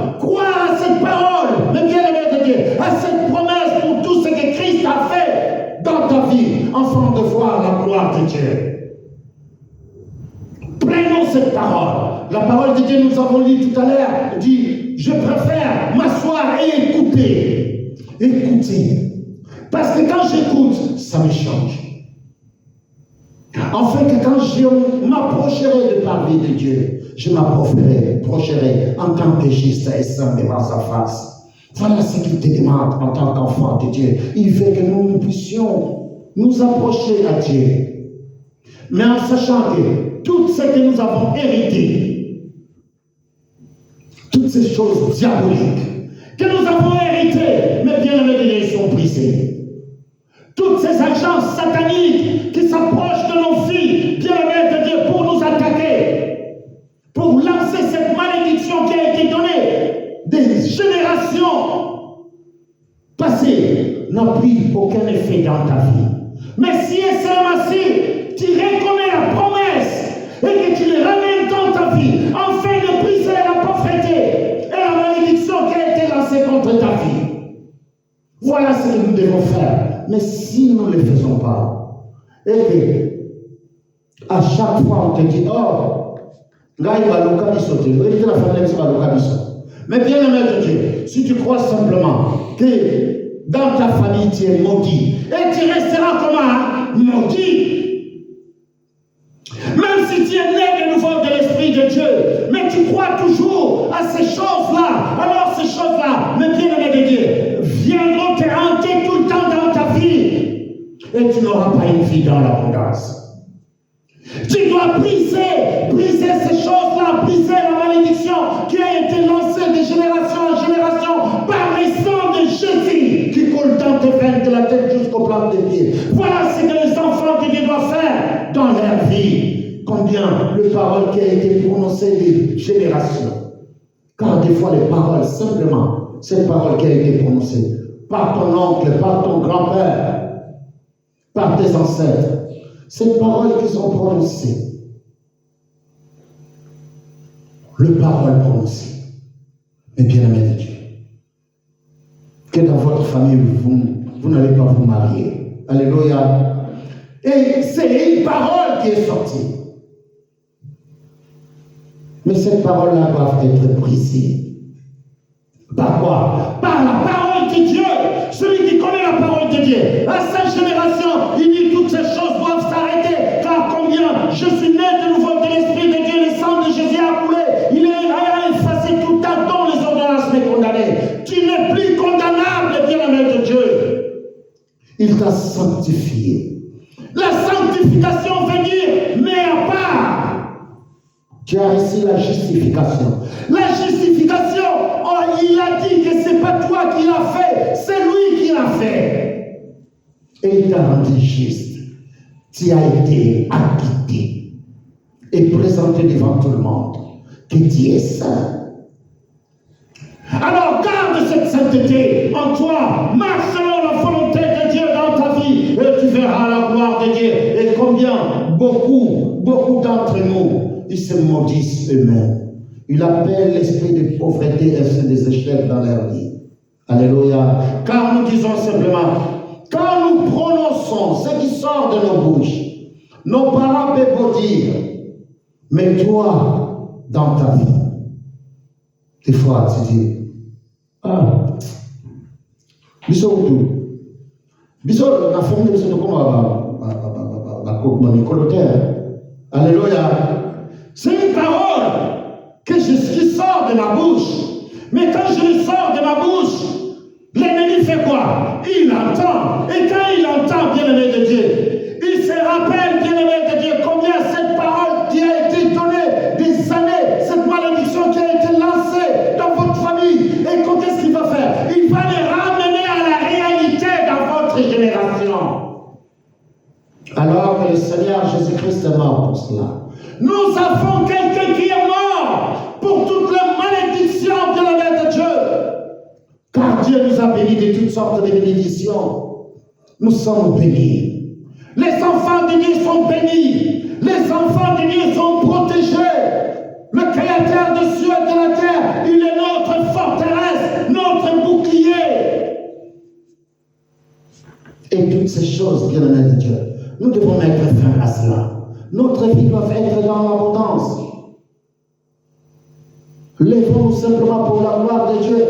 mais bien aimé de Dieu, à cette promesse pour tout ce que Christ a fait dans ta vie, afin de voir la gloire de Dieu. Prenons cette parole. La parole de Dieu, nous avons lu tout à l'heure, dit, je préfère m'asseoir et écouter. Écouter. Parce que quand j'écoute, ça me change. Enfin, que quand je m'approcherai de parler de Dieu, je m'approcherai en tant que juste et saint devant sa face. Voilà ce qu'il te demande en tant qu'enfant de Dieu. Il veut que nous puissions nous approcher à Dieu. Mais en sachant que tout ce que nous avons hérité, toutes ces choses diaboliques que nous avons héritées, mais bien aimés, sont brisées. Toutes ces agences sataniques qui s'approchent de nos vies, bien aimés de Dieu, pour nous attaquer, pour lancer cette malédiction qui a été donnée des générations passées, n'a plus aucun effet dans ta vie. Mais si et seulement si tu reconnais la promesse et que tu les ramènes dans ta vie, afin de briser la pauvreté et la malédiction qui a été lancée contre ta vie. Voilà ce que nous devons faire. Mais si nous ne le faisons pas, et que à chaque fois on te dit, oh, là il va le sauter, la famille va le sauter. Mais bien aimé de Dieu, si tu crois simplement que dans ta famille tu es maudit, et tu resteras comment? Maudit. Même si tu es né de nouveau de l'Esprit de Dieu, mais tu crois toujours à ces choses-là, alors ces choses-là, mais bien aimé de Dieu, viendront te hanter tout le temps dans ta vie, et tu n'auras pas une vie dans l'abondance. Tu dois briser ces choses-là, briser la malédiction qui a été lancée de génération en génération par les sangs de Jésus qui coulent dans tes veines de la tête jusqu'aux plantes des pieds. Voilà ce que les enfants de Dieu doivent faire dans leur vie. Combien de paroles qui a été prononcée des générations. Car des fois les paroles, simplement, cette parole qui a été prononcée par ton oncle, par ton grand-père, par tes ancêtres, cette parole qu'ils ont prononcée, le parole prononcée, mais bien aimé de Dieu, que dans votre famille, vous n'allez pas vous marier. Alléluia. Et c'est une parole qui est sortie. Mais cette parole-là doit être brisée. Par quoi? Par la parole de Dieu. Celui qui connaît la parole de Dieu. À sa génération, il dit toutes ces choses doivent s'arrêter. Car combien je suis né de nouveau de l'Esprit de Dieu, le sang de Jésus a coulé. Il a effacé tout un temps les ordonnances mais condamnées. Tu n'es plus condamnable, bien-aimé de Dieu. Il t'a sanctifié. La sanctification veut dire mais à part. Tu as reçu la justification. La justification, oh, il a dit que ce n'est pas toi qui l'as fait, c'est lui qui l'a fait. Et il t'a rendu juste. Tu as été acquitté et présenté devant tout le monde que tu es saint. Alors garde cette sainteté en toi, marche selon la volonté de Dieu dans ta vie et tu verras la gloire de Dieu. Et combien, beaucoup d'entre nous, ils se maudissent eux-mêmes. Ils appellent l'esprit de pauvreté et c'est des échecs dans leur vie. Alléluia. Car nous disons simplement, quand nous prononçons ce qui sort de nos bouches, nos parents peuvent vous dire, mais toi, dans ta vie, des fois tu dis, ah, bisous tout. Bisous, la famille de comment alléluia. C'est une parole qui sort de ma bouche. Mais quand je le sors de ma bouche, l'ennemi fait quoi? Il entend. Et quand il entend, bien-aimé de Dieu, il se rappelle, bien-aimé de Dieu, combien cette parole qui a été donnée des années, cette malédiction qui a été lancée dans votre famille. Et qu'est-ce qu'il va faire? Il va les ramener à la réalité dans votre génération. Alors que le Seigneur Jésus-Christ est mort pour cela. Nous avons quelqu'un qui est mort pour toutes les malédictions de la main de Dieu. Car Dieu nous a bénis de toutes sortes de bénédictions. Nous sommes bénis. Les enfants de Dieu sont bénis. Les enfants de Dieu sont protégés. Le Créateur des cieux et de la terre, il est notre forteresse, notre bouclier. Et toutes ces choses, bien-aimés de Dieu, nous devons mettre fin à cela. Notre vie doit être dans l'abondance. Lèvons-nous simplement pour la gloire de Dieu.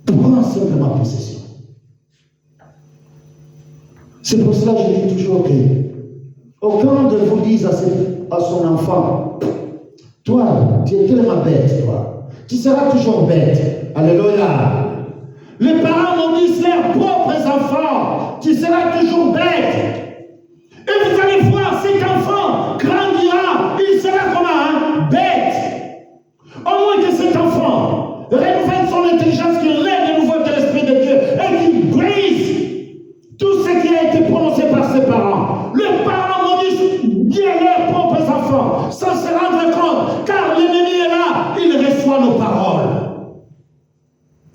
Prenons simplement possession. C'est pour cela que je dis toujours que aucun de vous dise à son enfant, toi, tu es tellement bête, toi. Tu seras toujours bête. Alléluia. Les parents maudissent leurs propres enfants. Tu seras toujours bête. Et vous allez voir, cet enfant grandira, il sera comme un bête. Au moins que cet enfant renouvelle son intelligence, qu'il lève de nouveau de l'Esprit de Dieu et qu'il brise tout ce qui a été prononcé par ses parents. Les parents maudissent bien leurs propres enfants sans se rendre compte, car l'ennemi est là, il reçoit nos paroles.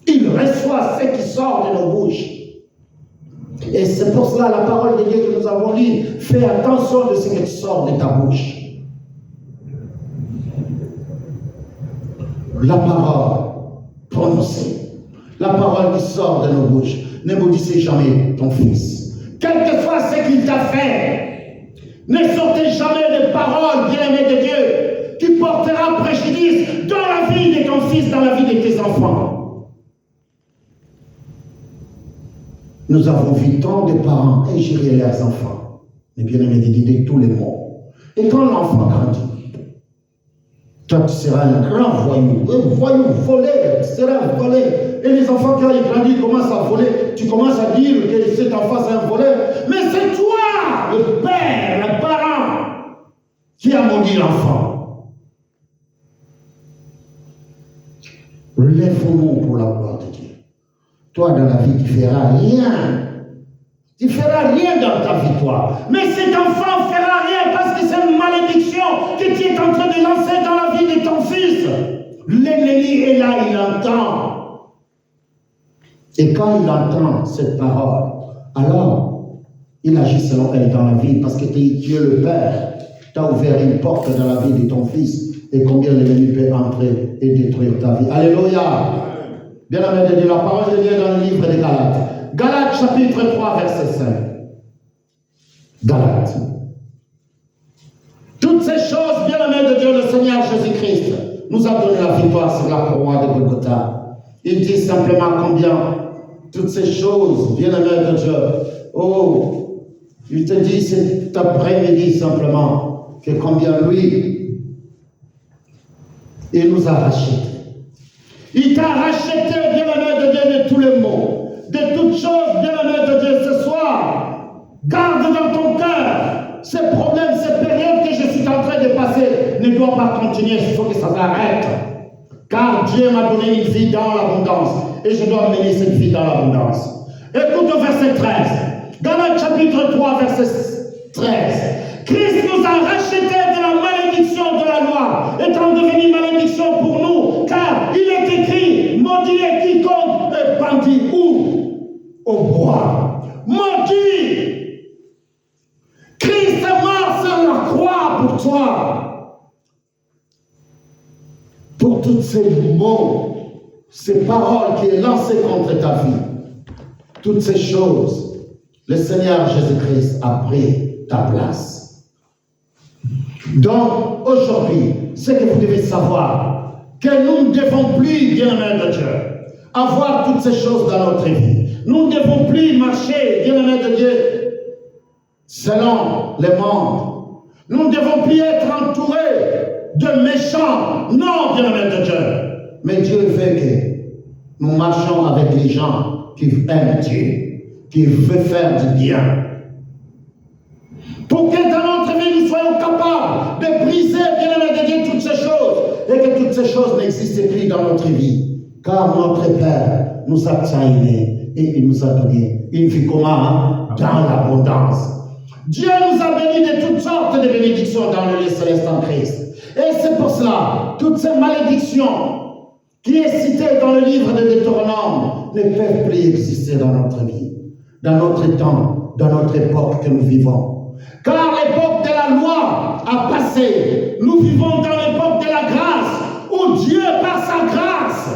Il reçoit ce qui sort de nos bouches. Et c'est pour cela la parole de Dieu que nous avons lue. Fais attention de ce qui sort de ta bouche. La parole prononcée, la parole qui sort de nos bouches. Ne maudissez jamais ton fils. Quel que soit ce qu'il t'a fait, ne sortez jamais de paroles, bien-aimés de Dieu, qui portera préjudice dans la vie de ton fils, dans la vie de tes enfants. Nous avons vu tant de parents ingérer leurs enfants, mais bien aimé de tous les mots. Et quand l'enfant grandit, toi tu seras un grand voyou, volé, tu seras volé. Et les enfants quand ils grandissent commencent à voler, tu commences à dire que cet enfant c'est un voleur. Mais c'est toi, le père, le parent grandit l'enfant. Lève-nous pour la gloire de Dieu. Toi, dans la vie, tu ne feras rien. Tu ne feras rien dans ta vie, toi. Mais cet enfant ne fera rien parce que c'est une malédiction que tu es en train de lancer dans la vie de ton fils. L'ennemi est là, il entend. Et quand il entend cette parole, alors, il agit selon elle dans la vie parce que Dieu le Père t'a ouvert une porte dans la vie de ton fils. Et combien l'ennemi peut entrer et détruire ta vie. Alléluia. Bien-aimé de Dieu, la parole de Dieu dans le livre de Galates. Galates chapitre 3, verset 5. Galates. Toutes ces choses, bien-aimé de Dieu, le Seigneur Jésus-Christ nous a donné la victoire sur la croix de Golgotha. Il dit simplement combien toutes ces choses, bien-aimé de Dieu, oh, il te dit cet après-midi simplement que combien lui, il nous a rachetés. Il t'a racheté, bien-aimé de Dieu, de tous les maux, de toutes choses, bien-aimé de Dieu, ce soir. Garde dans ton cœur ces problèmes, ces périodes que je suis en train de passer ne doivent pas continuer, il faut que ça s'arrête. Car Dieu m'a donné une vie dans l'abondance et je dois mener cette vie dans l'abondance. Écoute au verset 13. Galates chapitre 3, verset 13. Christ nous a rachetés de la malédiction de la loi, étant devenu malédiction pour nous, car il est écrit, maudit est quiconque est pendu où? Au bois. Maudit! Christ est mort sur la croix pour toi. Pour toutes ces mots, ces paroles qui est lancées contre ta vie, toutes ces choses, le Seigneur Jésus-Christ a pris ta place. Donc, aujourd'hui, ce que vous devez savoir, que nous ne devons plus, bien-aimés de Dieu, avoir toutes ces choses dans notre vie. Nous ne devons plus marcher, bien-aimés de Dieu, selon le monde. Nous ne devons plus être entourés de méchants. Non, bien-aimés de Dieu. Mais Dieu veut que nous marchions avec les gens qui aiment Dieu, qui veulent faire du bien. Pour que dans notre vie, nous soyons capables de briser, bien-aimé de Dieu, toutes ces choses, et que toutes ces choses n'existent plus dans notre vie. Car notre Père nous a aimés et il nous a donné une vie comment? Dans l'abondance. Dieu nous a bénis de toutes sortes de bénédictions dans le lieu céleste en Christ. Et c'est pour cela, toutes ces malédictions qui est citées dans le livre de Deutéronome ne peuvent plus exister dans notre vie, dans notre temps, dans notre époque que nous vivons. Car l'époque de la loi a passé. Nous vivons dans l'époque de la grâce, où Dieu, par sa grâce,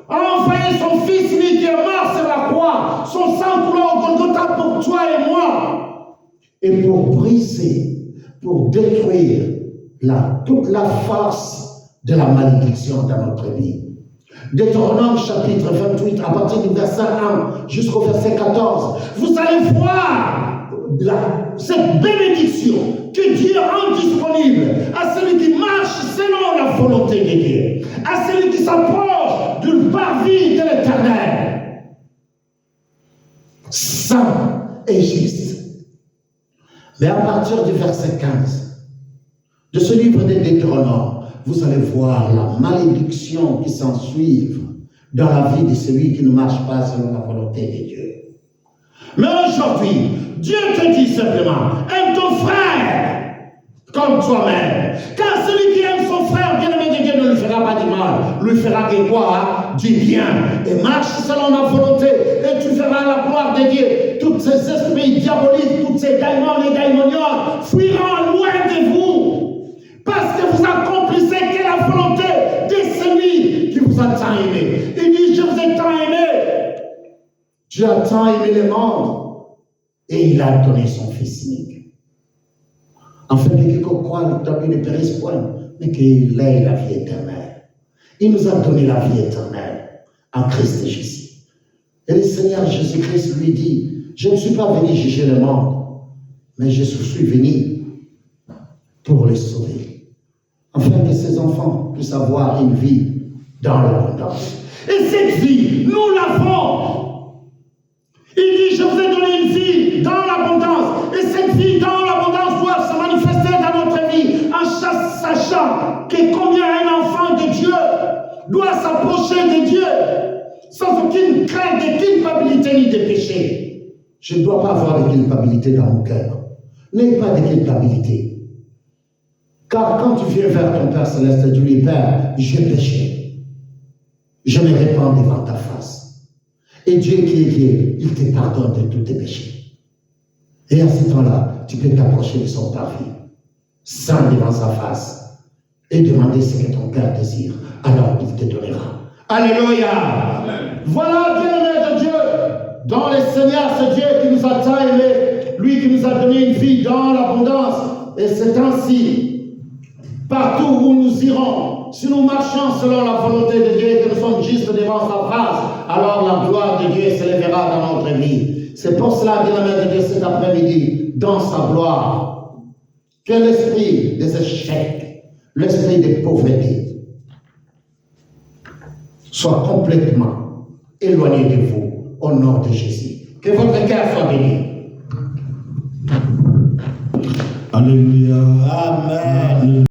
a envoyé son Fils unique qui est mort sur la croix, son sang coulant au Golgotha pour toi et moi, et pour briser, pour détruire toute la force de la malédiction dans notre vie. Deutéronome chapitre 28, à partir du verset 1 jusqu'au verset 14, vous allez voir cette bénédiction que Dieu rend disponible à celui qui marche selon la volonté de Dieu, à celui qui s'approche du parvis de l'Éternel. Saint et juste. Mais à partir du verset 15 de ce livre de Deutéronome, vous allez voir la malédiction qui s'ensuit dans la vie de celui qui ne marche pas selon la volonté de Dieu. Mais aujourd'hui, Dieu te dit simplement, aime ton frère comme toi-même. Car celui qui aime son frère, bien-aimé de Dieu, ne lui fera pas du mal. Lui fera que quoi? Du bien. Et marche selon la volonté. Et tu verras la gloire de Dieu. Tous ces esprits diaboliques, tous ces démons et démonions fuiront loin de vous. Parce que vous accomplissez que la volonté de celui qui vous a tant aimé. Il dit, je vous ai tant aimé. Dieu a tant aimé le monde. Et il a donné son Fils unique. Afin que quiconque croit ne périsse point, mais qu'il ait la vie éternelle. Il nous a donné la vie éternelle en Christ Jésus. Et le Seigneur Jésus-Christ lui dit, je ne suis pas venu juger le monde, mais je suis venu pour les sauver. Afin que ces enfants puissent avoir une vie dans l'abondance. Et cette vie, nous l'avons. Il dit, je vous ai donné une vie dans l'abondance. Et cette vie dans l'abondance doit se manifester dans notre vie en chasse ça que combien un enfant de Dieu doit s'approcher de Dieu sans aucune crainte de culpabilité ni de péché. Je ne dois pas avoir de culpabilité dans mon cœur. N'aie pas de culpabilité. Car quand tu viens vers ton Père Céleste, tu lui dis, Père, j'ai péché. Je me répands devant ta face. Et Dieu qui est Dieu, il te pardonne de tous tes péchés. Et à ce temps-là, tu peux t'approcher de son parvis, sans devant sa face, et demander ce que ton cœur désire. Alors il te donnera. Alléluia. Amen. Voilà, bien-aimé de Dieu, dans le Seigneur, c'est Dieu qui nous a tant aimés, lui qui nous a donné une vie dans l'abondance. Et c'est ainsi, partout où nous irons, si nous marchons selon la volonté de Dieu, que nous sommes justes devant sa face, alors la gloire de Dieu s'élèvera dans notre vie. C'est pour cela, bien-aimé de Dieu, cet après-midi, dans sa gloire, que l'esprit des échecs, l'esprit des pauvretés, soit complètement éloigné de vous au nom de Jésus. Que votre cœur soit béni.